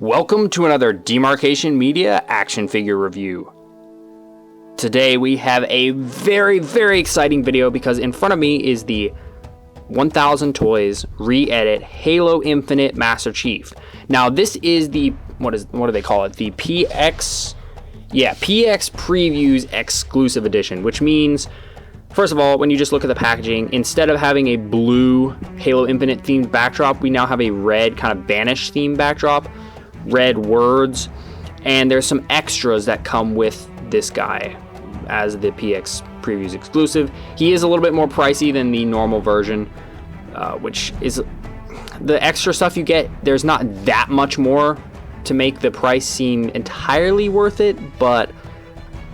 Welcome to another Demarcation Media action figure review. Today we have a very exciting video because in front of me is the 1000 Toys re-edit Halo Infinite Master Chief. Now this is the, what do they call it? The PX Previews exclusive edition, which means, first of all, when you just look at the packaging, instead of having a blue Halo Infinite themed backdrop, we now have a red kind of Banish themed backdrop, red words, and there's some extras that come with this guy as the PX Previews exclusive. He is a little bit more pricey than the normal version, which is the extra stuff you get. There's not that much more to make the price seem entirely worth it, but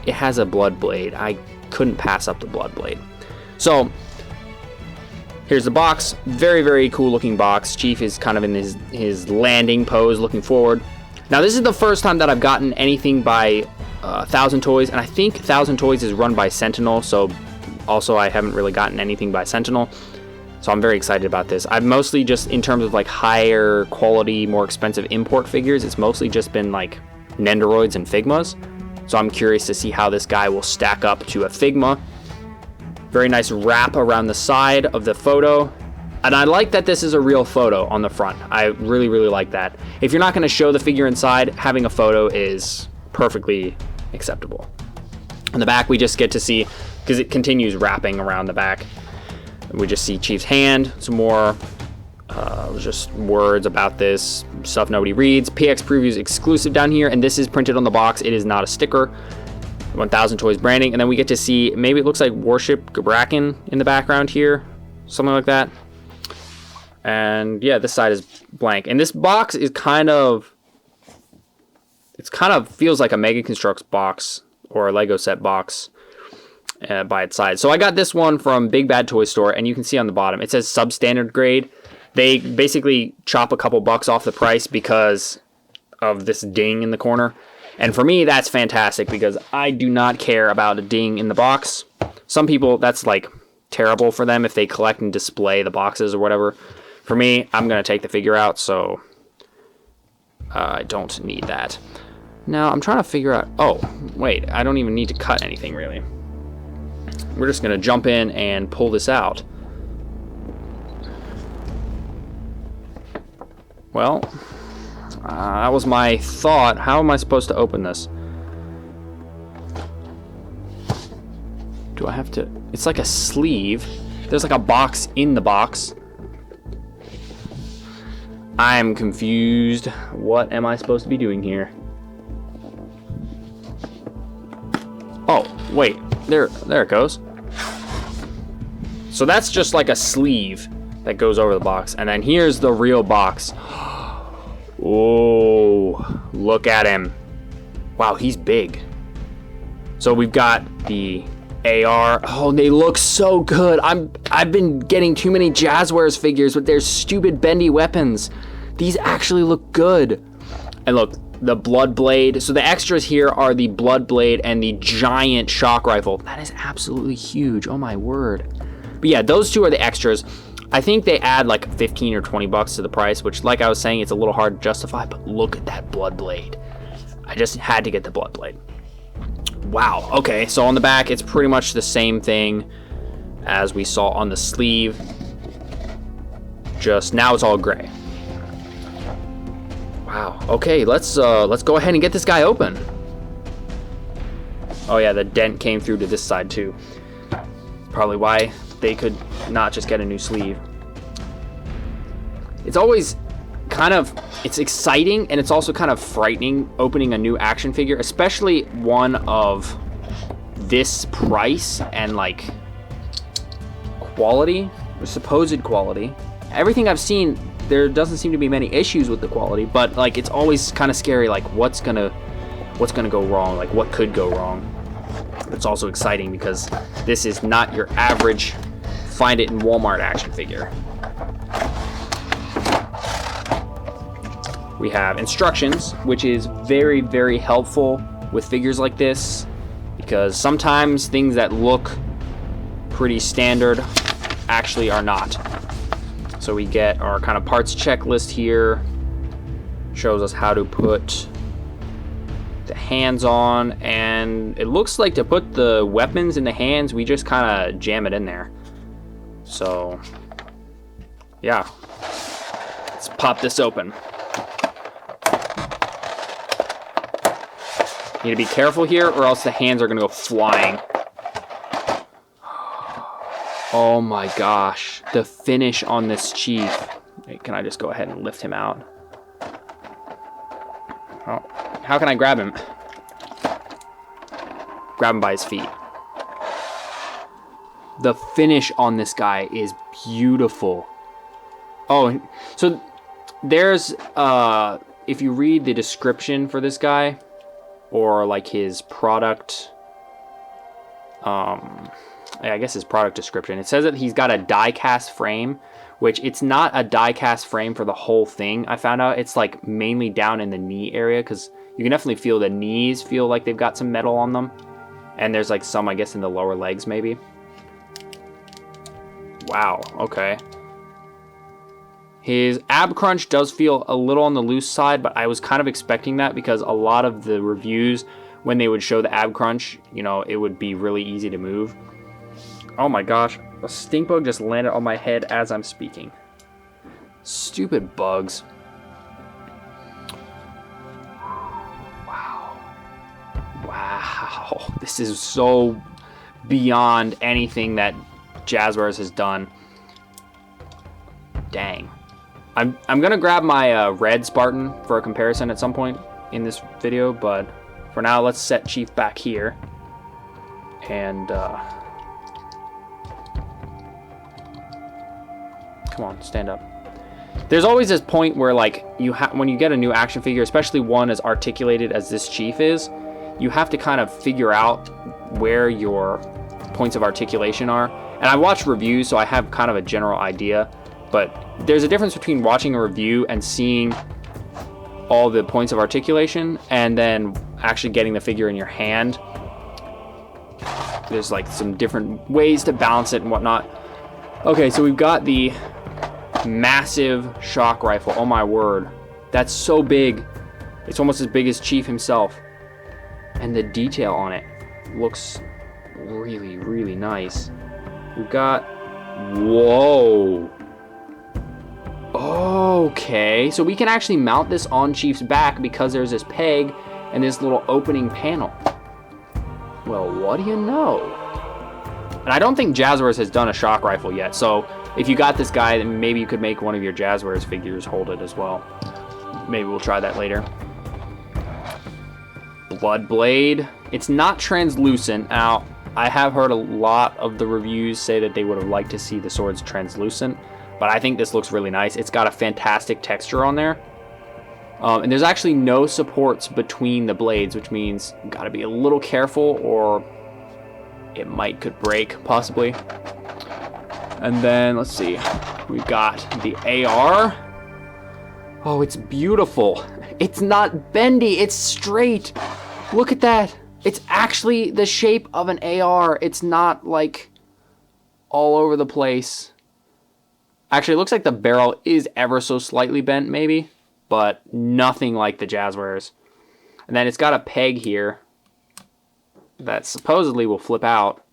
it has a blood blade. I couldn't pass up the blood blade. So here's the box. Very cool looking box. Chief is kind of in his landing pose looking forward. Now this is the first time that I've gotten anything by 1000 Toys, and I think 1000 Toys is run by Sentinel, so also I haven't really gotten anything by Sentinel, so I'm very excited about this. I've mostly just, in terms of like higher quality, more expensive import figures, it's mostly just been like Nendoroids and Figmas, so I'm curious to see how this guy will stack up to a Figma. Very nice wrap around the side of the photo. And I like that this is a real photo on the front. I really like that. If you're not going to show the figure inside, having a photo is perfectly acceptable. On the back, we just get to see, because it continues wrapping around the back, we just see Chief's hand, some more just words about this, stuff nobody reads. PX Previews exclusive down here, and this is printed on the box. It is not a sticker. 1000 Toys branding, and then we get to see, maybe it looks like Warship Gabrakan in the background here, something like that. And yeah, this side is blank, and this box is kind of feels like a Mega Construx box or a Lego set box by its side. So I got this one from Big Bad Toy Store, and you can see on the bottom it says substandard grade. They basically chop a couple bucks off the price because of this ding in the corner. And for me, that's fantastic because I do not care about a ding in the box. Some people, that's like terrible for them if they collect and display the boxes or whatever. For me, I'm going to take the figure out, so I don't need that. Now, I'm trying to figure out... Oh, wait, I don't even need to cut anything, really. We're just going to jump in and pull this out. Well... that was my thought. How am I supposed to open this? Do I have to... It's like a sleeve. There's like a box in the box. I'm confused. What am I supposed to be doing here? Oh, wait. There it goes. So that's just like a sleeve that goes over the box. And then here's the real box. Oh, look at him. Wow, he's big. So we've got the AR. Oh, they look so good. I've been getting too many Jazzwares figures with their stupid bendy weapons. These actually look good. And look, the blood blade. So the extras here are the blood blade and the giant shock rifle. That is absolutely huge. Oh my word. But yeah, those two are the extras. I think they add like 15 or 20 bucks to the price, which, like I was saying, it's a little hard to justify, but look at that blood blade. I just had to get the blood blade. Wow, okay, so on the back, it's pretty much the same thing as we saw on the sleeve. Just now it's all gray. Wow, okay, let's go ahead and get this guy open. Oh yeah, the dent came through to this side too. Probably why they could not just get a new sleeve. It's always kind of, it's exciting and it's also kind of frightening opening a new action figure, especially one of this price and like quality, or supposed quality. Everything I've seen, there doesn't seem to be many issues with the quality, but like it's always kind of scary, like what's gonna go wrong, like what could go wrong. It's also exciting because this is not your average find it in Walmart action figure. We have instructions, which is very helpful with figures like this, because sometimes things that look pretty standard actually are not. So we get our kind of parts checklist here. Shows us how to put the hands on, and it looks like to put the weapons in the hands, we just kind of jam it in there. So, yeah. Let's pop this open. Need to be careful here, or else the hands are going to go flying. Oh my gosh. The finish on this chief. Wait, can I just go ahead and lift him out? Oh, how can I grab him? Grab him by his feet. The finish on this guy is beautiful. Oh, so there's, if you read the description for this guy, or like his product, I guess his product description, it says that he's got a die-cast frame, which it's not a die-cast frame for the whole thing. I found out it's like mainly down in the knee area, because you can definitely feel the knees feel like they've got some metal on them. And there's like some, I guess, in the lower legs maybe. Wow, okay. His ab crunch does feel a little on the loose side, but I was kind of expecting that because a lot of the reviews, when they would show the ab crunch, you know, it would be really easy to move. Oh my gosh, a stink bug just landed on my head as I'm speaking. Stupid bugs. Wow. Wow. This is so beyond anything that Jazzwares has done. Dang. I'm gonna grab my red Spartan for a comparison at some point in this video, but for now let's set Chief back here. And come on, stand up. There's always this point where, like, when you get a new action figure, especially one as articulated as this Chief is, you have to kind of figure out where your points of articulation are. And I watch reviews, so I have kind of a general idea, but there's a difference between watching a review and seeing all the points of articulation and then actually getting the figure in your hand. There's like some different ways to balance it and whatnot. Okay, so we've got the massive shock rifle. Oh my word. That's so big. It's almost as big as Chief himself. And the detail on it looks really, really nice. We've got... Whoa. Okay, so we can actually mount this on Chief's back because there's this peg and this little opening panel. Well, what do you know? And I don't think Jazzwares has done a shock rifle yet, so if you got this guy, then maybe you could make one of your Jazzwares figures hold it as well. Maybe we'll try that later. Blood blade. It's not translucent. Now, I have heard a lot of the reviews say that they would have liked to see the swords translucent, but I think this looks really nice. It's got a fantastic texture on there. And there's actually no supports between the blades, which means you gotta be a little careful or it could break, possibly. And then, let's see, we've got the AR. Oh, it's beautiful. It's not bendy, it's straight. Look at that. It's actually the shape of an AR. It's not like all over the place. Actually, it looks like the barrel is ever so slightly bent, maybe, but nothing like the Jazzwares. And then it's got a peg here that supposedly will flip out.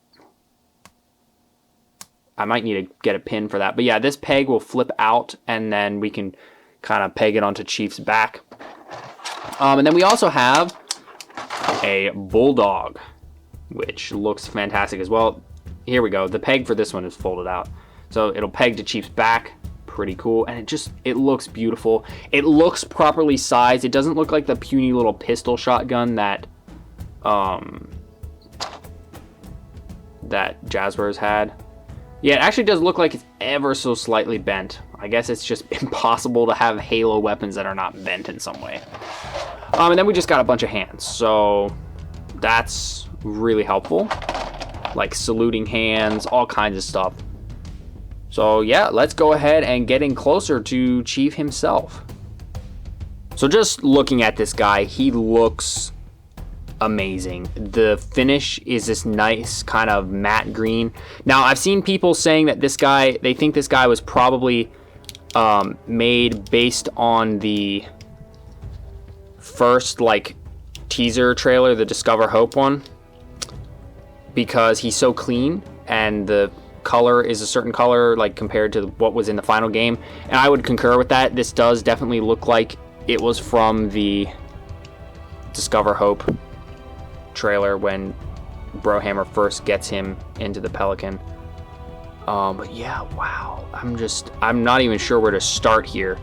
I might need to get a pin for that. But yeah, this peg will flip out, and then we can kind of peg it onto Chief's back. And then we also have a Bulldog, which looks fantastic as well. Here we go. The peg for this one is folded out. So it'll peg to Chief's back. Pretty cool. And it looks beautiful. It looks properly sized. It doesn't look like the puny little pistol shotgun that Jazzwares had. Yeah, it actually does look like it's ever so slightly bent. I guess it's just impossible to have Halo weapons that are not bent in some way. And then we just got a bunch of hands. So that's really helpful. Like saluting hands, all kinds of stuff. So yeah, let's go ahead and get in closer to Chief himself. So just looking at this guy, he looks amazing. The finish is this nice kind of matte green. Now, I've seen people saying that this guy, they think this guy was probably made based on the first like teaser trailer, the Discover Hope one, because he's so clean and the color is a certain color like compared to what was in the final game, and I would concur with that. This does definitely look like it was from the Discover Hope trailer when Brohammer first gets him into the Pelican. But yeah, wow, I'm not even sure where to start here.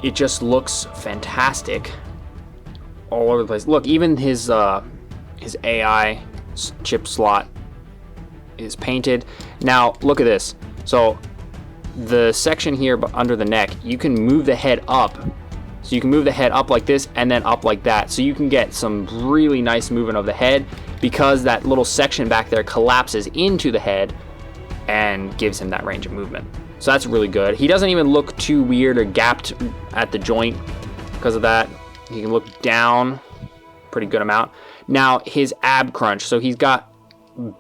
It just looks fantastic all over the place. Look, even his AI chip slot is painted. Now look at this. So the section here under the neck, you can move the head up. So you can move the head up like this and then up like that. So you can get some really nice movement of the head because that little section back there collapses into the head and gives him that range of movement. So that's really good. He doesn't even look too weird or gapped at the joint because of that. He can look down pretty good amount. Now his ab crunch. So he's got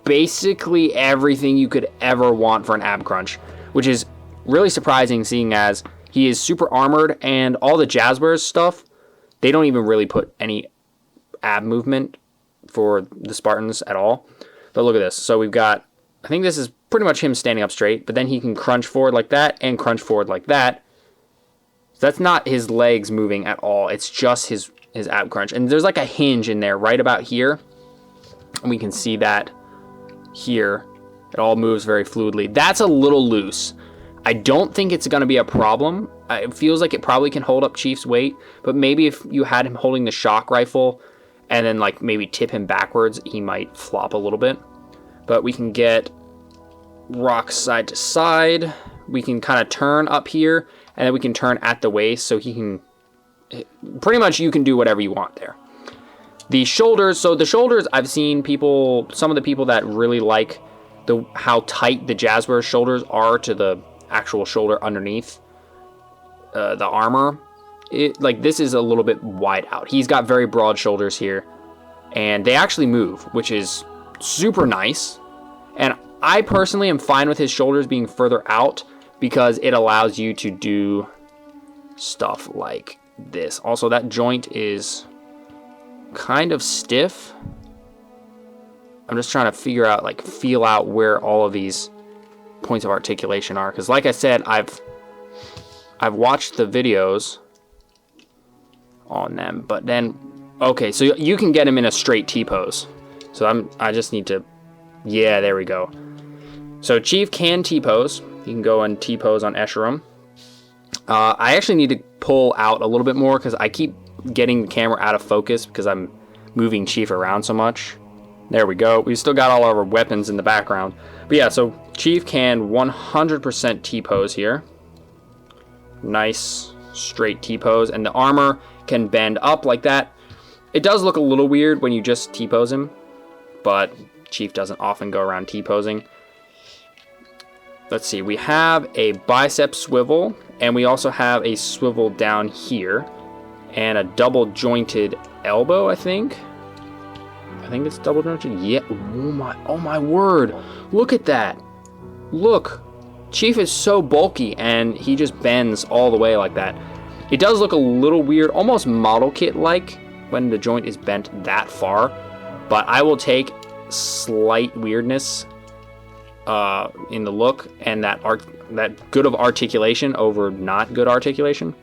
basically everything you could ever want for an ab crunch, which is really surprising seeing as he is super armored, and all the Jazzwares stuff, they don't even really put any ab movement for the Spartans at all. But look at this. So we've got, I think this is pretty much him standing up straight, but then he can crunch forward like that and crunch forward like that. So that's not his legs moving at all. It's just his ab crunch. And there's like a hinge in there right about here. And we can see that here. It all moves very fluidly. That's a little loose. I don't think it's going to be a problem. It feels like it probably can hold up Chief's weight, but maybe if you had him holding the shock rifle and then like maybe tip him backwards, he might flop a little bit. But we can get rock side to side. We can kind of turn up here, and then we can turn at the waist, so he can, pretty much you can do whatever you want there. The shoulders, so the shoulders, I've seen people, some of the people that really like how tight the Jazzwares shoulders are to the actual shoulder underneath the armor. Like this is a little bit wide out. He's got very broad shoulders here, and they actually move, which is super nice. And I personally am fine with his shoulders being further out because it allows you to do stuff like this. Also, that joint is kind of stiff. I'm just trying to figure out, like, feel out where all of these points of articulation are, because like I said, I've watched the videos on them, but then okay, so you can get him in a straight T-pose. So I just need to, yeah, there we go. So Chief can T-pose. He can go and T-pose on Escharum. I actually need to pull out a little bit more because I keep getting the camera out of focus because I'm moving Chief around so much. There we go. We've still got all our weapons in the background. But yeah, so Chief can 100% T-pose here. Nice straight T-pose. And the armor can bend up like that. It does look a little weird when you just T-pose him, but Chief doesn't often go around T-posing. Let's see. We have a bicep swivel, and we also have a swivel down here, and a double jointed elbow, I think. I think it's double jointed. Yeah. Oh my word. Look at that. Look. Chief is so bulky and he just bends all the way like that. It does look a little weird, almost model kit like when the joint is bent that far, but I will take slight weirdness in the look and that good of articulation over not good articulation.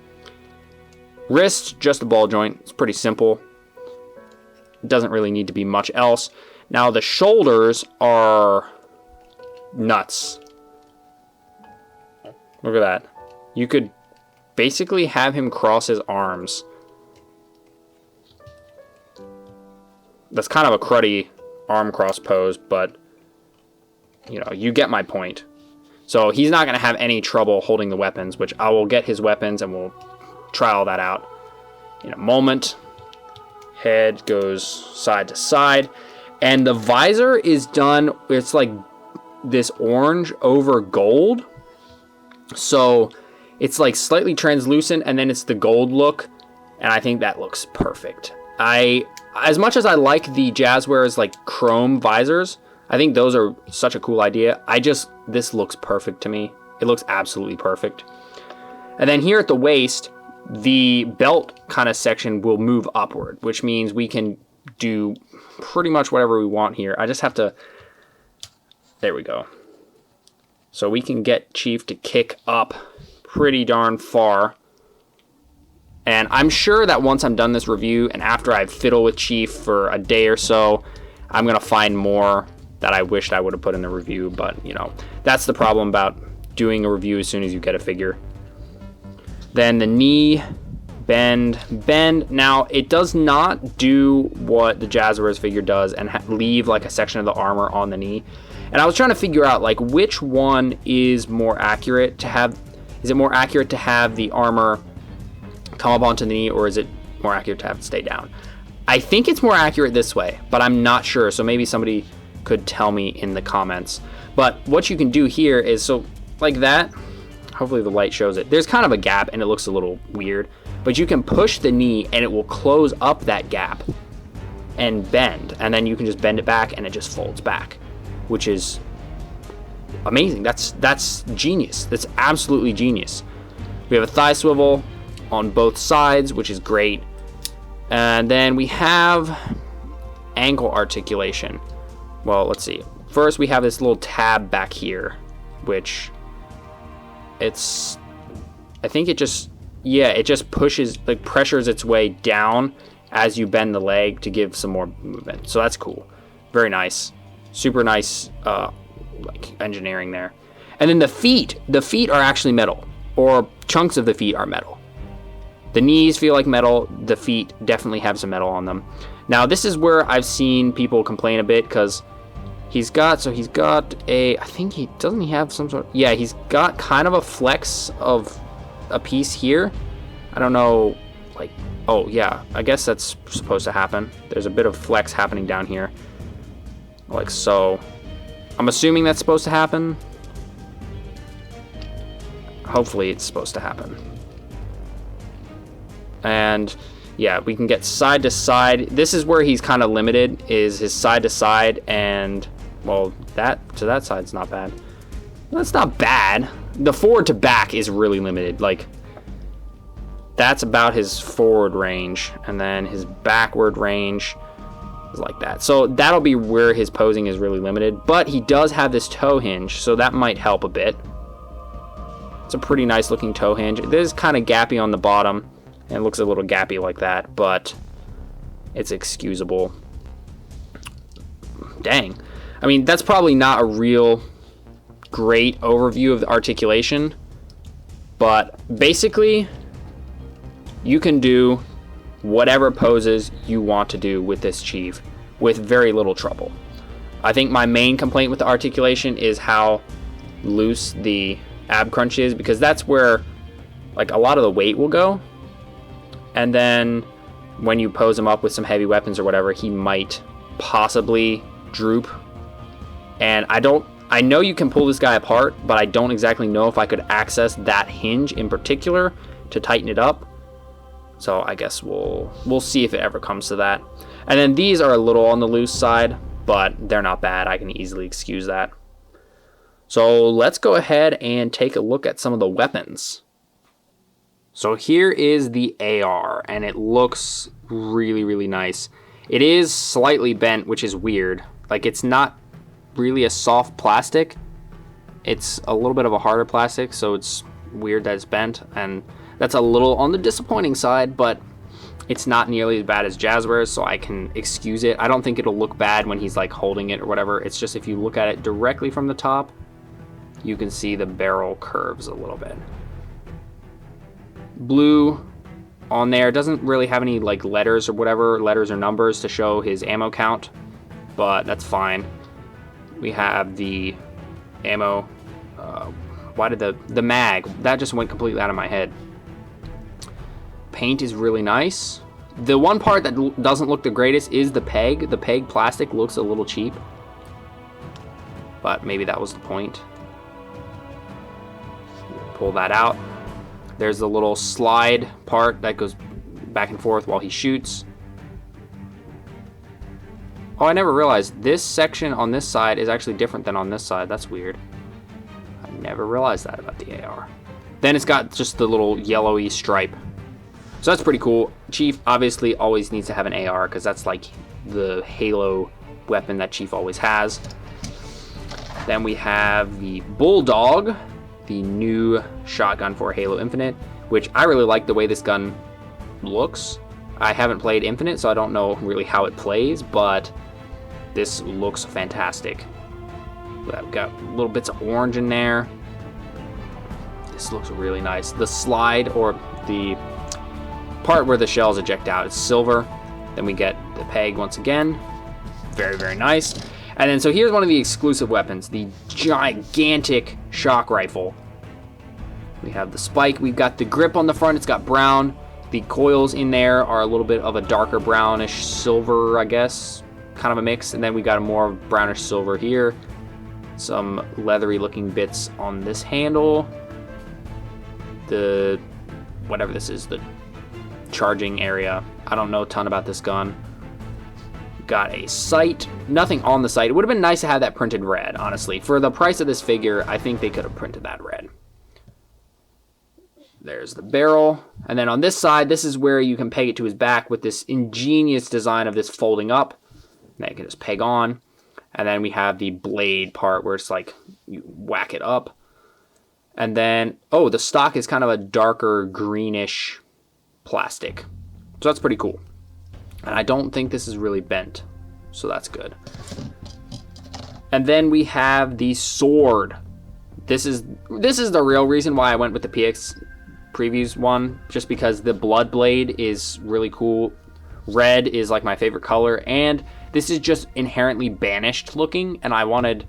Wrist, just a ball joint. It's pretty simple. Doesn't really need to be much else. Now the shoulders are nuts. Look at that. You could basically have him cross his arms. That's kind of a cruddy arm cross pose, but you know, you get my point. So he's not going to have any trouble holding the weapons, which I will get his weapons and we'll try all that out in a moment. Head goes side to side, and the visor is done, it's like this orange over gold, so it's like slightly translucent and then it's the gold look, and I think that looks perfect. As much as I like the Jazzwares like chrome visors, I think those are such a cool idea. This looks perfect to me. It looks absolutely perfect. And then here at the waist, the belt kind of section will move upward, which means we can do pretty much whatever we want here. I just have to, there we go. So we can get Chief to kick up pretty darn far. And I'm sure that once I'm done this review and after I fiddle with Chief for a day or so, I'm going to find more that I wished I would have put in the review. But, you know, that's the problem about doing a review as soon as you get a figure. Then the knee bend. Now, it does not do what the Jazzwares figure does and leave like a section of the armor on the knee. And I was trying to figure out like which one is more accurate to have. Is it more accurate to have the armor come up onto the knee, or is it more accurate to have it stay down? I think it's more accurate this way, but I'm not sure. So maybe somebody could tell me in the comments. But what you can do here is, so like that, hopefully the light shows it. There's kind of a gap and it looks a little weird, but you can push the knee and it will close up that gap and bend. And then you can just bend it back and it just folds back, which is amazing. That's genius. That's absolutely genius. We have a thigh swivel on both sides, which is great. And then we have ankle articulation. Well, let's see. First, we have this little tab back here, which it's, I think it just, yeah, it just pushes, like pressures its way down as you bend the leg to give some more movement. So that's cool. Very nice. Super nice, like engineering there. And then the feet are actually metal, or chunks of the feet are metal. The knees feel like metal. The feet definitely have some metal on them. Now, this is where I've seen people complain a bit, because he's got a, I think doesn't he have some sort of, yeah, he's got kind of a flex of a piece here. I don't know, like, oh yeah, I guess that's supposed to happen. There's a bit of flex happening down here, like so. I'm assuming that's supposed to happen. Hopefully it's supposed to happen. And yeah, we can get side to side. This is where he's kind of limited, is his side to side, and well, that to that side's not bad. That's not bad. The forward to back is really limited. Like, that's about his forward range, and then his backward range is like that. So that'll be where his posing is really limited, but he does have this toe hinge, so that might help a bit. It's a pretty nice looking toe hinge. This is kind of gappy on the bottom, and it looks a little gappy like that, but it's excusable. Dang. I mean, that's probably not a real great overview of the articulation, but basically, you can do whatever poses you want to do with this Chief with very little trouble. I think my main complaint with the articulation is how loose the ab crunch is, because that's where like a lot of the weight will go. And then when you pose him up with some heavy weapons or whatever, he might possibly droop. And I know you can pull this guy apart, but I don't exactly know if I could access that hinge in particular to tighten it up. So I guess we'll see if it ever comes to that. And then these are a little on the loose side, but they're not bad. I can easily excuse that. So let's go ahead and take a look at some of the weapons. So here is the AR, and it looks really, really nice. It is slightly bent, which is weird. Like, it's not really a soft plastic. It's a little bit of a harder plastic, so it's weird that it's bent, and that's a little on the disappointing side, but it's not nearly as bad as Jazzwares, so I can excuse it. I don't think it'll look bad when he's like holding it or whatever. It's just if you look at it directly from the top, you can see the barrel curves a little bit. Blue on there doesn't really have any like letters or whatever, letters or numbers to show his ammo count, but that's fine. We have the ammo. Why did the mag, that just went completely out of my head. Paint is really nice. The one part that doesn't look the greatest is the peg. The peg plastic looks a little cheap, but maybe that was the point. Pull that out. There's the little slide part that goes back and forth while he shoots. Oh, I never realized this section on this side is actually different than on this side. That's weird. I never realized that about the AR. Then it's got just the little yellowy stripe So that's pretty cool. Chief obviously always needs to have an AR because that's like the Halo weapon that Chief always has. Then we have the Bulldog, the new shotgun for Halo Infinite, which I really like the way this gun looks. I haven't played Infinite, so I don't know really how it plays, but this looks fantastic. We've got little bits of orange in there. This looks really nice. The slide, or the part where the shells eject out, is silver. Then we get the peg once again. Very, very nice. And then, so here's one of the exclusive weapons, the gigantic shock rifle. We have the spike. We've got the grip on the front. It's got brown. The coils in there are a little bit of a darker brownish silver, I guess, kind of a mix. And then we got a more brownish silver here. Some leathery looking bits on this handle. The, whatever this is, the charging area. I don't know a ton about this gun. Got a sight. Nothing on the sight. It would have been nice to have that printed red, honestly. For the price of this figure, I think they could have printed that red. There's the barrel. And then on this side, this is where you can peg it to his back with this ingenious design of this folding up. And you can just peg on. And then we have the blade part where it's like you whack it up. And then, oh, the stock is kind of a darker greenish plastic. So that's pretty cool. And I don't think this is really bent, so that's good. And then we have the sword. This is the real reason why I went with the PX previews one, just because the blood blade is really cool. Red is like my favorite color, and this is just inherently banished looking, and I wanted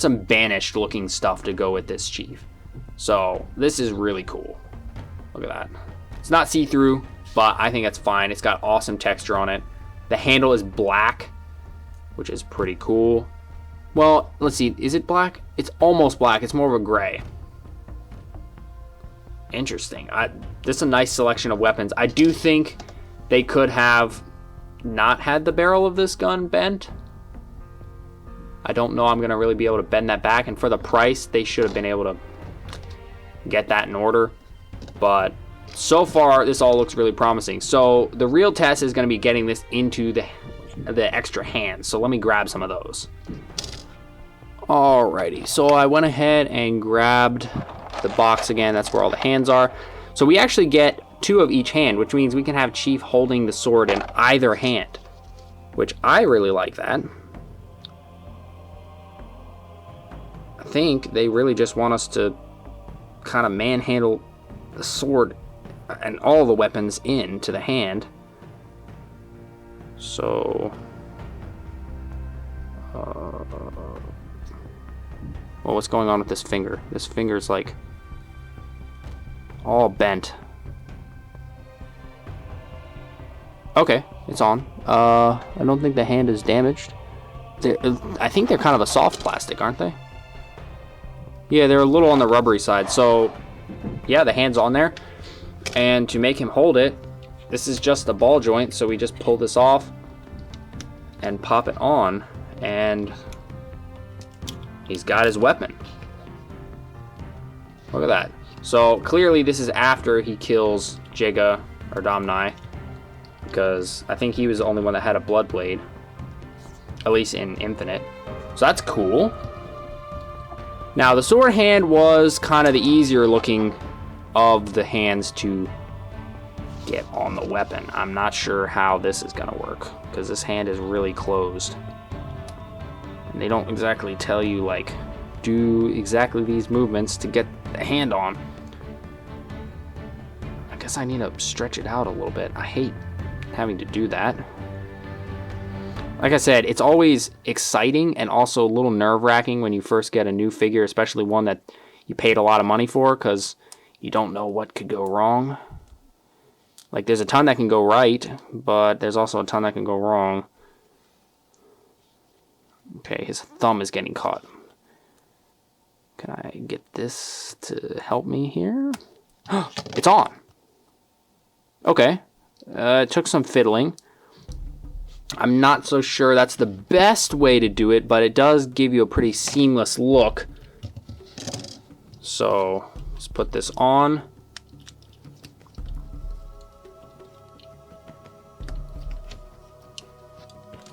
some banished looking stuff to go with this Chief. So this is really cool. Look at that. It's not see-through, but I think that's fine. It's got awesome texture on it. The handle is black, which is pretty cool. Well, let's see. Is it black? It's almost black. It's more of a gray. Interesting. This is a nice selection of weapons. I do think they could have not had the barrel of this gun bent. I don't know I'm going to really be able to bend that back. And for the price, they should have been able to get that in order. But so far, this all looks really promising. So the real test is going to be getting this into the extra hands. So let me grab some of those. Alrighty, so I went ahead and grabbed the box again. That's where all the hands are. So we actually get 2 of each hand, which means we can have Chief holding the sword in either hand, which I really like that. I think they really just want us to kind of manhandle the sword and all the weapons into the hand. So well, what's going on with this finger? This finger's like all bent. Okay, it's on. I don't think the hand is damaged. I think they're kind of a soft plastic, aren't they? Yeah, they're a little on the rubbery side. So yeah, the hand's on there. And to make him hold it, this is just a ball joint, so we just pull this off and pop it on, and he's got his weapon. Look at that. So clearly this is after he kills Jiga or Domni, because I think he was the only one that had a blood blade, at least in Infinite. So that's cool. Now the sword hand was kind of the easier looking of the hands to get on the weapon. I'm not sure how this is gonna work, because this hand is really closed. And they don't exactly tell you, like, do exactly these movements to get the hand on. I guess I need to stretch it out a little bit. I hate having to do that. Like I said, it's always exciting and also a little nerve-wracking when you first get a new figure, especially one that you paid a lot of money for, because you don't know what could go wrong. Like, there's a ton that can go right, but there's also a ton that can go wrong. Okay, his thumb is getting caught. Can I get this to help me here? It's on. Okay. It took some fiddling. I'm not so sure that's the best way to do it, but it does give you a pretty seamless look. So let's put this on.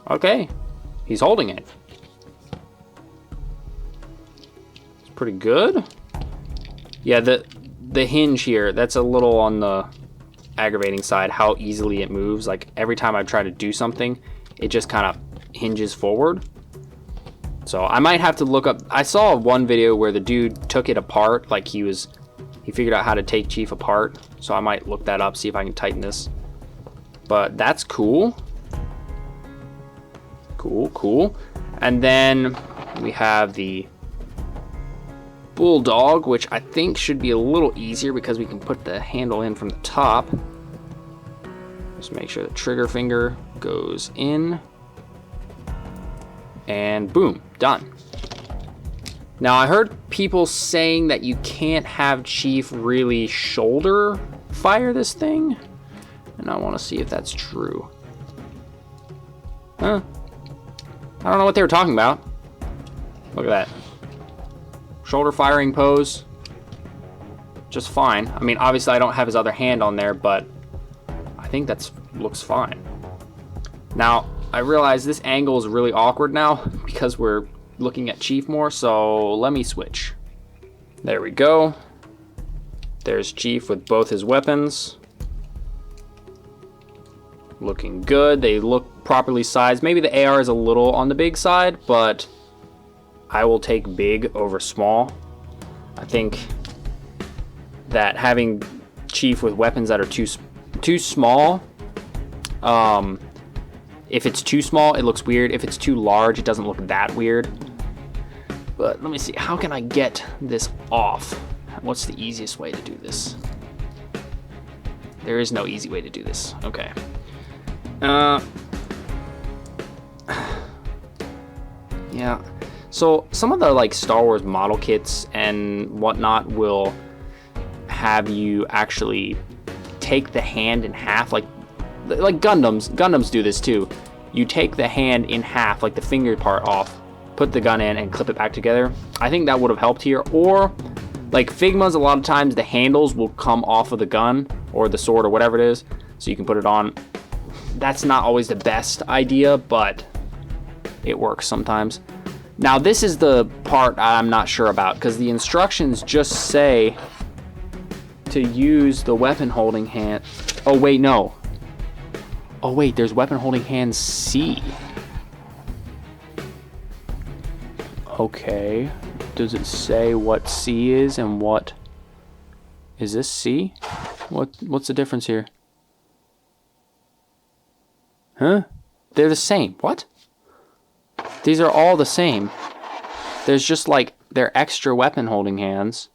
Okay, he's holding it. It's pretty good. Yeah, the hinge here, that's a little on the aggravating side, how easily it moves. Like every time I try to do something, it just kind of hinges forward. So I might have to look up. I saw one video where the dude took it apart, like he figured out how to take Chief apart. So I might look that up, see if I can tighten this. But that's cool. Cool. And then we have the Bulldog, which I think should be a little easier because we can put the handle in from the top. Just make sure the trigger finger goes in. And boom, done. Now I heard people saying that you can't have Chief really shoulder fire this thing. And I want to see if that's true. Huh? I don't know what they were talking about. Look at that. Shoulder firing pose. Just fine. I mean, obviously I don't have his other hand on there, but I think that looks fine. Now, I realize this angle is really awkward now because we're looking at Chief more, so let me switch. There we go. There's Chief with both his weapons. Looking good. They look properly sized. Maybe the AR is a little on the big side, but I will take big over small. I think that having Chief with weapons that are too small, if it's too small, it looks weird. If it's too large, it doesn't look that weird. But let me see. How can I get this off? What's the easiest way to do this? There is no easy way to do this. Okay. Yeah. So some of the like Star Wars model kits and whatnot will have you actually take the hand in half, like Gundams do this too. You take the hand in half, like the finger part off, put the gun in and clip it back together. I think that would have helped here. Or like Figmas, a lot of times the handles will come off of the gun or the sword or whatever it is, so you can put it on. That's not always the best idea, but it works sometimes. Now this is the part I'm not sure about, because the instructions just say to use the weapon holding hand. Oh wait, no. Oh wait, there's weapon holding hand C. Okay. Does it say what C is and what is this C? What's the difference here? Huh? They're the same. What? These are all the same. There's just like they're extra weapon holding hands,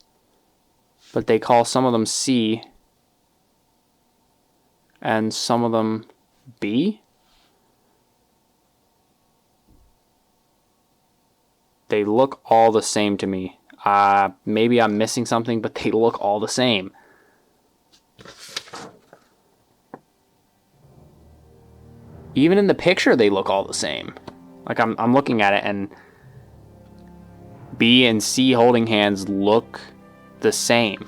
but they call some of them C and some of them B. They look all the same to me. Maybe I'm missing something, but they look all the same. Even in the picture, they look all the same. Like I'm looking at it, and B and C holding hands look the same.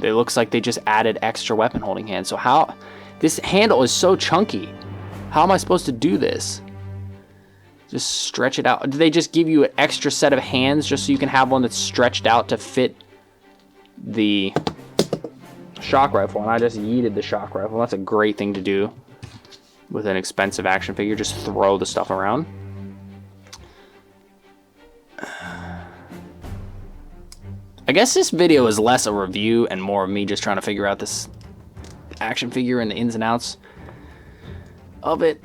It looks like they just added extra weapon holding hands. So how? This handle is so chunky. How am I supposed to do this? Just stretch it out. Do they just give you an extra set of hands just so you can have one that's stretched out to fit the shock rifle? And I just yeeted the shock rifle. That's a great thing to do with an expensive action figure. Just throw the stuff around. I guess this video is less a review and more of me just trying to figure out this action figure and the ins and outs of it,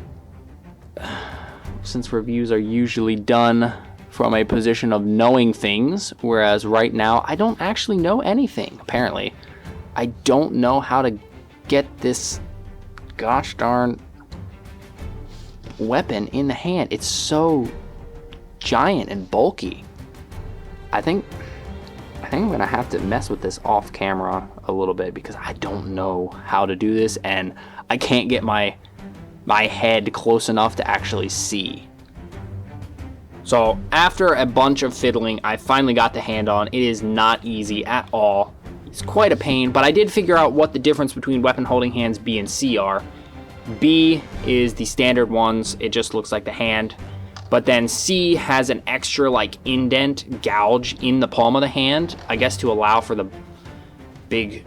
since reviews are usually done from a position of knowing things, whereas right now I don't actually know anything. Apparently I don't know how to get this gosh darn weapon in the hand. It's so giant and bulky. I think I'm gonna have to mess with this off camera a little bit, because I don't know how to do this and I can't get my head close enough to actually see. So after a bunch of fiddling, I finally got the hand on. It is not easy at all. It's quite a pain, but I did figure out what the difference between weapon holding hands B and C are. B is the standard ones. It just looks like the hand. But then C has an extra like indent gouge in the palm of the hand, I guess to allow for the big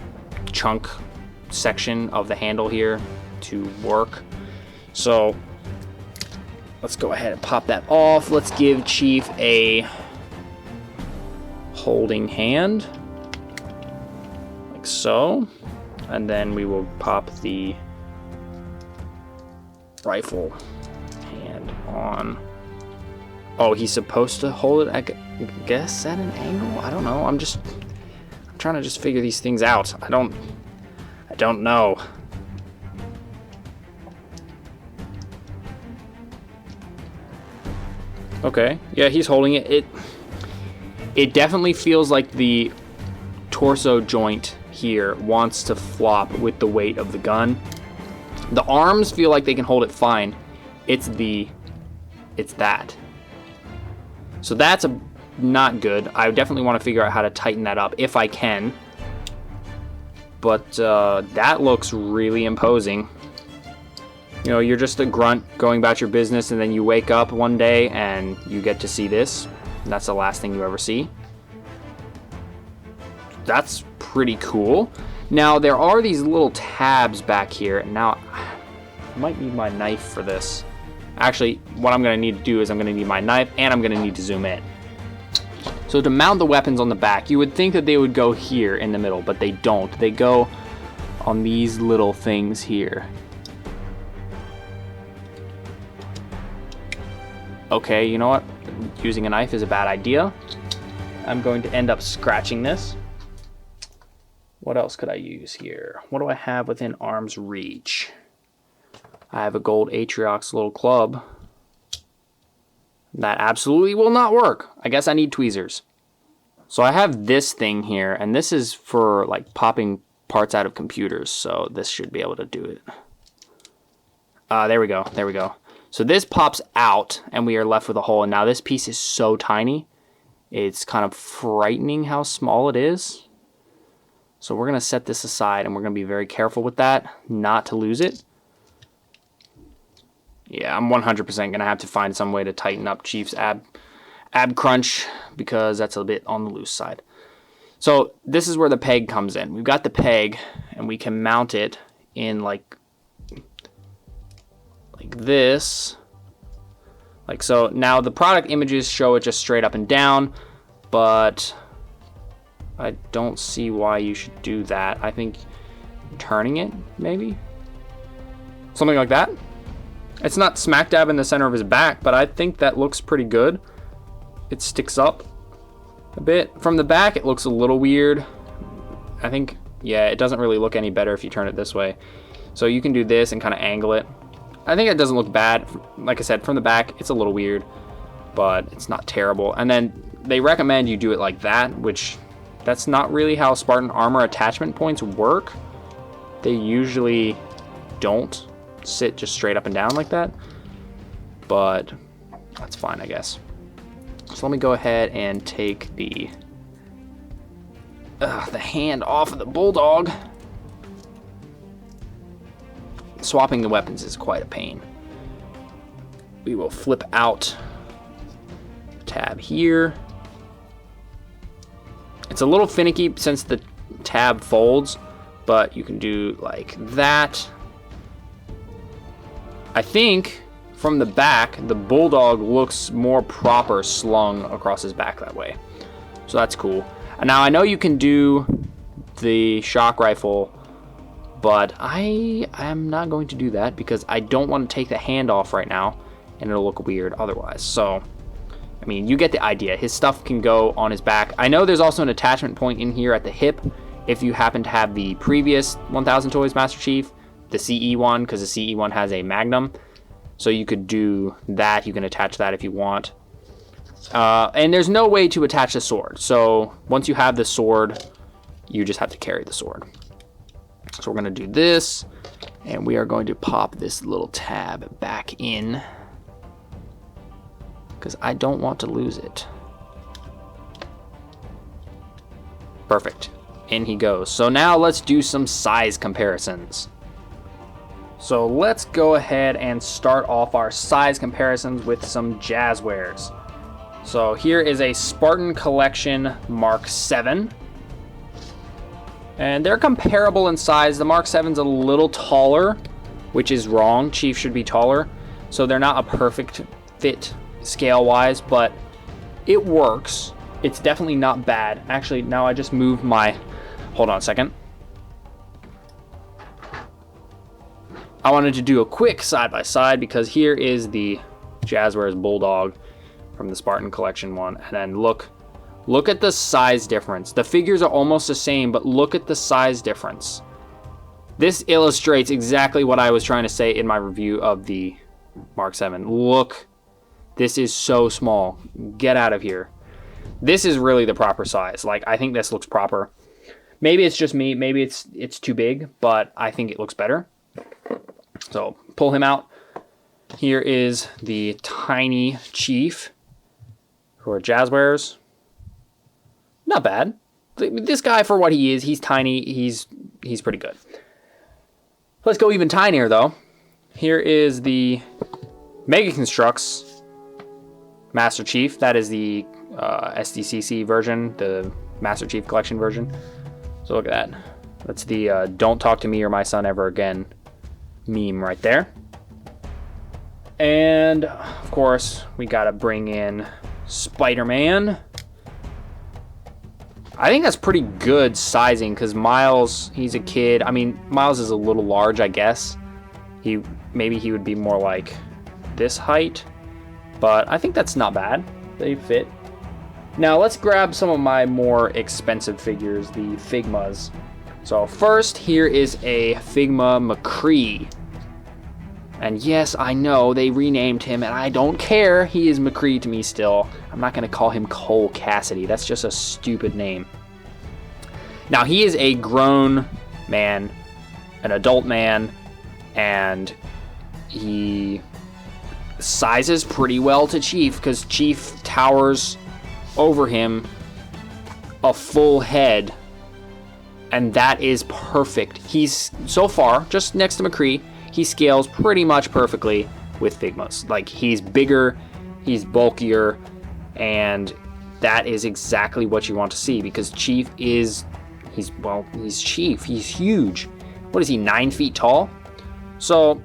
chunk section of the handle here to work. So let's go ahead and pop that off. Let's give Chief a holding hand, like so. And then we will pop the rifle hand on. Oh, he's supposed to hold it, I guess, at an angle? I don't know. I'm trying to just figure these things out. I don't know. Okay, yeah, he's holding it. It definitely feels like the torso joint here wants to flop with the weight of the gun. The arms feel like they can hold it fine. It's that. So that's not good. I definitely want to figure out how to tighten that up if I can. But that looks really imposing. You know, you're just a grunt going about your business, and then you wake up one day and you get to see this. And that's the last thing you ever see. That's pretty cool. Now, there are these little tabs back here. And now, I might need my knife for this. Actually, what I'm going to need to do is I'm going to need my knife, and I'm going to need to zoom in. So to mount the weapons on the back, you would think that they would go here in the middle, but they don't. They go on these little things here. Okay, you know what? Using a knife is a bad idea. I'm going to end up scratching this. What else could I use here? What do I have within arm's reach? I have a gold Atriox little club. That absolutely will not work. I guess I need tweezers. So I have this thing here, and this is for like popping parts out of computers, so this should be able to do it. There we go, there we go. So this pops out, and we are left with a hole, and now this piece is so tiny, it's kind of frightening how small it is. So we're gonna set this aside, and we're gonna be very careful with that, not to lose it. Yeah, I'm 100% gonna have to find some way to tighten up Chief's ab crunch, because that's a bit on the loose side. So this is where the peg comes in. We've got the peg, and we can mount it in like this. Like so. Now the product images show it just straight up and down, but I don't see why you should do that. I think turning it, maybe? Something like that. It's not smack dab in the center of his back, but I think that looks pretty good. It sticks up a bit. From the back, it looks a little weird. I think, yeah, it doesn't really look any better if you turn it this way. So you can do this and kind of angle it. I think it doesn't look bad. Like I said, from the back, it's a little weird, but it's not terrible. And then they recommend you do it like that, which that's not really how Spartan armor attachment points work. They usually don't sit just straight up and down like that, but that's fine, I guess. So let me go ahead and take the hand off of the bulldog. Swapping the weapons is quite a pain. We will flip out the tab here. It's a little finicky since the tab folds, but you can do like that. I think from the back, the bulldog looks more proper slung across his back that way. So that's cool. And now I know you can do the shock rifle, but I am not going to do that because I don't want to take the hand off right now and it'll look weird otherwise. So, I mean, you get the idea. His stuff can go on his back. I know there's also an attachment point in here at the hip if you happen to have the previous 1000 Toys Master Chief, the CE one, because the CE one has a Magnum. So you could do that. You can attach that if you want. And there's no way to attach the sword. So once you have the sword, you just have to carry the sword. So we're going to do this, and we are going to pop this little tab back in because I don't want to lose it. Perfect. In he goes. So now let's do some size comparisons. So let's go ahead and start off our size comparisons with some Jazzwares. So here is a Spartan Collection Mark 7. And they're comparable in size. The Mark 7's a little taller, which is wrong. Chief should be taller. So they're not a perfect fit scale-wise, but it works. It's definitely not bad. Actually, now I just moved my... Hold on a second. I wanted to do a quick side-by-side because here is the Jazzwares Bulldog from the Spartan Collection one. And then look at the size difference. The figures are almost the same, but look at the size difference. This illustrates exactly what I was trying to say in my review of the Mark 7. Look, this is so small. Get out of here. This is really the proper size. Like, I think this looks proper. Maybe it's just me. Maybe it's too big, but I think it looks better. So, pull him out. Here is the tiny Chief for Jazzwares. Not bad. This guy, for what he is, he's tiny. He's pretty good. Let's go even tinier, though. Here is the Mega Construx Master Chief. That is the SDCC version, the Master Chief Collection version. So look at that. That's the "Don't talk to me or my son ever again" meme right there. And of course, we gotta bring in Spider-Man. I think that's pretty good sizing because Miles, he's a kid. I mean, Miles is a little large, I guess. Maybe he would be more like this height, but I think that's not bad. They fit. Now let's grab some of my more expensive figures, the Figmas. So first, here is a Figma McCree. And yes, I know they renamed him, and I don't care. He is McCree to me still. I'm not going to call him Cole Cassidy. That's just a stupid name. Now, he is a grown man, an adult man, and he sizes pretty well to Chief because Chief towers over him a full head, and that is perfect. He's, so far, just next to McCree, he scales pretty much perfectly with Figmas. Like, he's bigger, he's bulkier, and that is exactly what you want to see because Chief is, he's Chief. He's huge. What is he, 9 feet tall? So,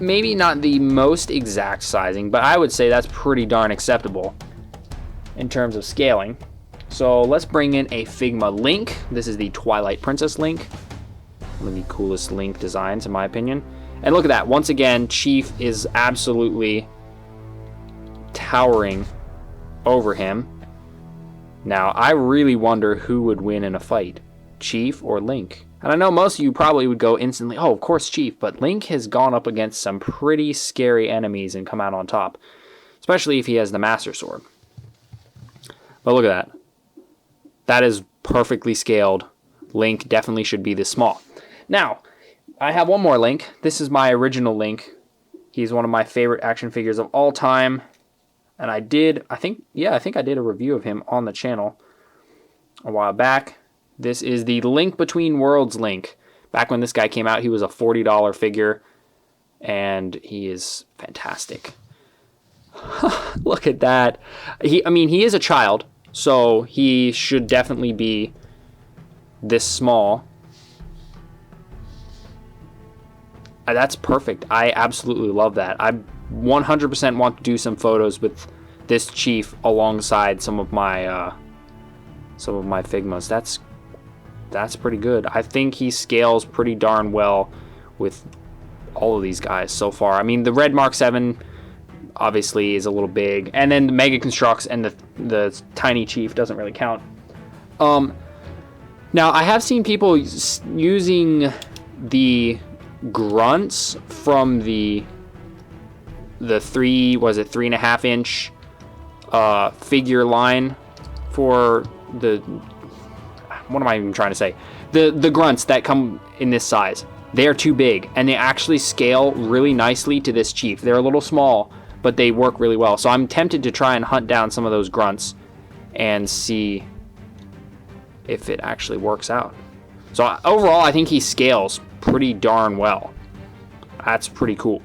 maybe not the most exact sizing, but I would say that's pretty darn acceptable in terms of scaling. So, let's bring in a Figma Link. This is the Twilight Princess Link. One of the coolest Link designs, in my opinion. And look at that. Once again, Chief is absolutely towering over him. Now, I really wonder who would win in a fight, Chief or Link. And I know most of you probably would go instantly, oh, of course, Chief. But Link has gone up against some pretty scary enemies and come out on top. Especially if he has the Master Sword. But look at that. That is perfectly scaled. Link definitely should be this small. Now, I have one more Link. This is my original Link. He's one of my favorite action figures of all time. And I think I did a review of him on the channel a while back. This is the Link Between Worlds Link. Back when this guy came out, he was a $40 figure. And he is fantastic. Look at that. He is a child. So he should definitely be this small. That's perfect. I absolutely love that. I 100% want to do some photos with this Chief alongside some of my Figmas. That's pretty good. I think he scales pretty darn well with all of these guys so far. I mean, the red Mark 7 obviously is a little big, and then the Mega Construx and the tiny Chief doesn't really count. Now I have seen people using the grunts from the 3.5 inch figure line for the, what am I even trying to say? The grunts that come in this size. They are too big, and they actually scale really nicely to this Chief. They're a little small, but they work really well. So I'm tempted to try and hunt down some of those grunts and see if it actually works out. So overall, I think he scales pretty darn well. That's pretty cool.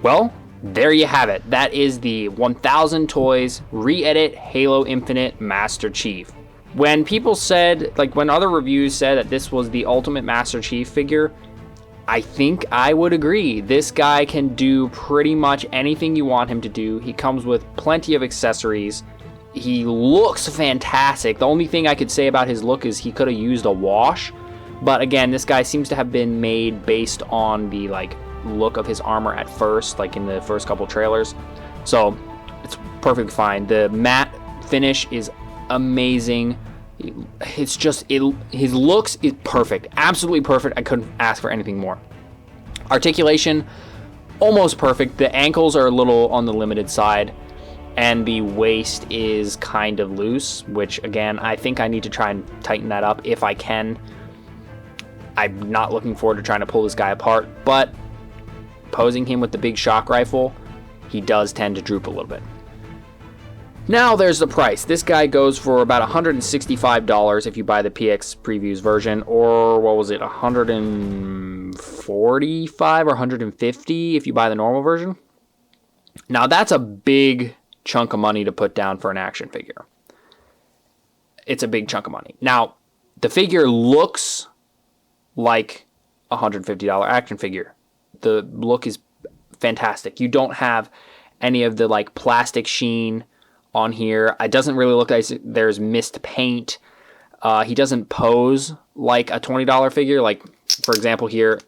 Well, there you have it. That is the 1000 Toys Re-Edit Halo Infinite Master Chief. When people said, like when other reviews said that this was the ultimate Master Chief figure, I think I would agree. This guy can do pretty much anything you want him to do. He comes with plenty of accessories. He looks fantastic. The only thing I could say about his look is he could have used a wash. But again, this guy seems to have been made based on the like look of his armor at first, like in the first couple trailers. So it's perfectly fine. The matte finish is amazing. It's just his looks is perfect, absolutely perfect. I couldn't ask for anything more. Articulation almost perfect. The ankles are a little on the limited side, and the waist is kind of loose, which again I think I need to try and tighten that up if I can. I'm not looking forward to trying to pull this guy apart, but posing him with the big shock rifle, he does tend to droop a little bit. Now there's the price. This guy goes for about $165 if you buy the PX Previews version, or what was it, $145 or $150 if you buy the normal version. Now that's a big chunk of money to put down for an action figure. It's a big chunk of money. Now, the figure looks like a $150 action figure. The look is fantastic. You don't have any of the like plastic sheen on here. It doesn't really look like there's mist paint. He doesn't pose like a $20 figure. Like, for example, here,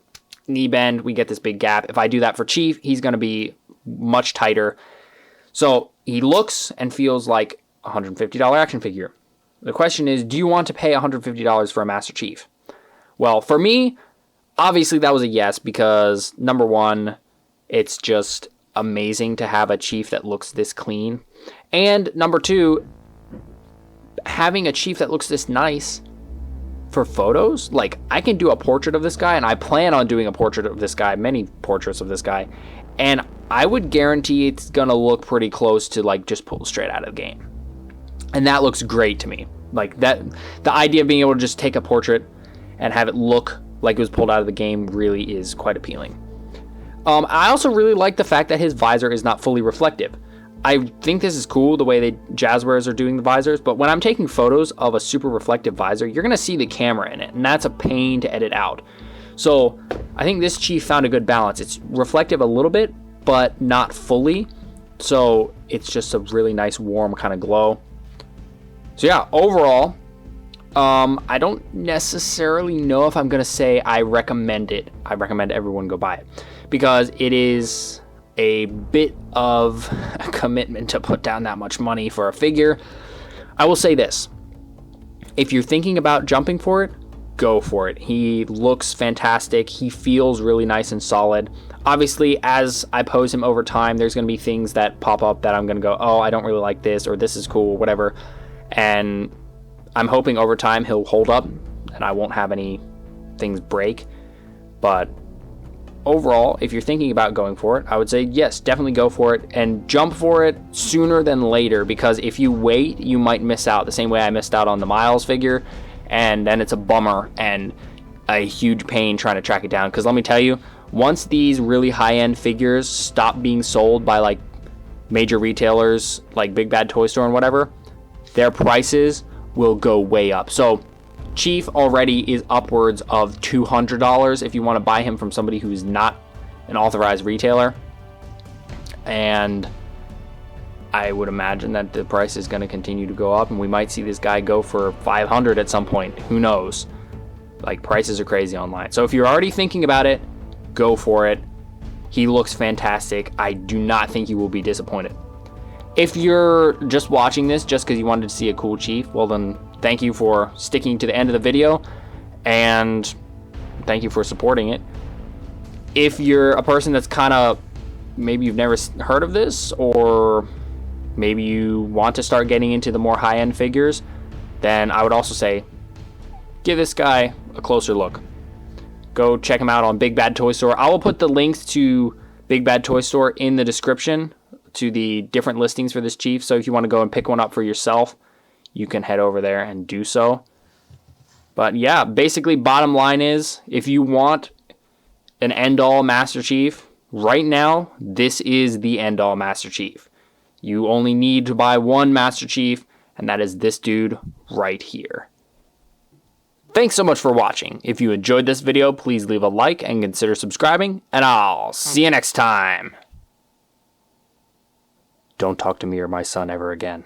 knee bend, we get this big gap. If I do that for Chief, he's going to be much tighter. So he looks and feels like a $150 action figure. The question is, do you want to pay $150 for a Master Chief? Well, for me, obviously that was a yes, because number one, it's just amazing to have a Chief that looks this clean. And number two, having a Chief that looks this nice for photos, like I can do a portrait of this guy, and I plan on doing a portrait of this guy, many portraits of this guy, and I would guarantee it's gonna look pretty close to like just pulled straight out of the game. And that looks great to me. Like that, the idea of being able to just take a portrait and have it look like it was pulled out of the game really is quite appealing. I also really like the fact that his visor is not fully reflective. I think this is cool the way Jazzwares are doing the visors, but when I'm taking photos of a super reflective visor, you're gonna see the camera in it, and that's a pain to edit out. So I think this Chief found a good balance. It's reflective a little bit, but not fully. So it's just a really nice warm kind of glow. So yeah, overall, I don't necessarily know if I'm gonna say I recommend it. I recommend everyone go buy it, because it is a bit of a commitment to put down that much money for a figure. I will say this: if you're thinking about jumping for it, go for it. He looks fantastic. He feels really nice and solid. Obviously, as I pose him over time, there's going to be things that pop up that I'm going to go, oh, I don't really like this, or this is cool, or whatever. And I'm hoping over time he'll hold up and I won't have any things break. But overall, if you're thinking about going for it, I would say yes, definitely go for it, and jump for it sooner than later, because if you wait, you might miss out the same way I missed out on the Miles figure, and then it's a bummer and a huge pain trying to track it down. Because let me tell you, once these really high-end figures stop being sold by like major retailers like Big Bad Toy Store and whatever, their prices will go way up. So Chief already is upwards of $200 if you want to buy him from somebody who's not an authorized retailer. And I would imagine that the price is going to continue to go up, and we might see this guy go for $500 at some point. Who knows? Like, prices are crazy online. So if you're already thinking about it, go for it. He looks fantastic. I do not think you will be disappointed. If you're just watching this just because you wanted to see a cool Chief, well then thank you for sticking to the end of the video, and thank you for supporting it. If you're a person that's kind of, maybe you've never heard of this, or maybe you want to start getting into the more high-end figures, then I would also say give this guy a closer look. Go check him out on Big Bad Toy Store. I will put the links to Big Bad Toy Store in the description to the different listings for this Chief. So if you want to go and pick one up for yourself, you can head over there and do so. But yeah, basically bottom line is, if you want an end-all Master Chief, right now, this is the end-all Master Chief. You only need to buy one Master Chief, and that is this dude right here. Thanks so much for watching. If you enjoyed this video, please leave a like and consider subscribing, and I'll see you next time. Don't talk to me or my son ever again.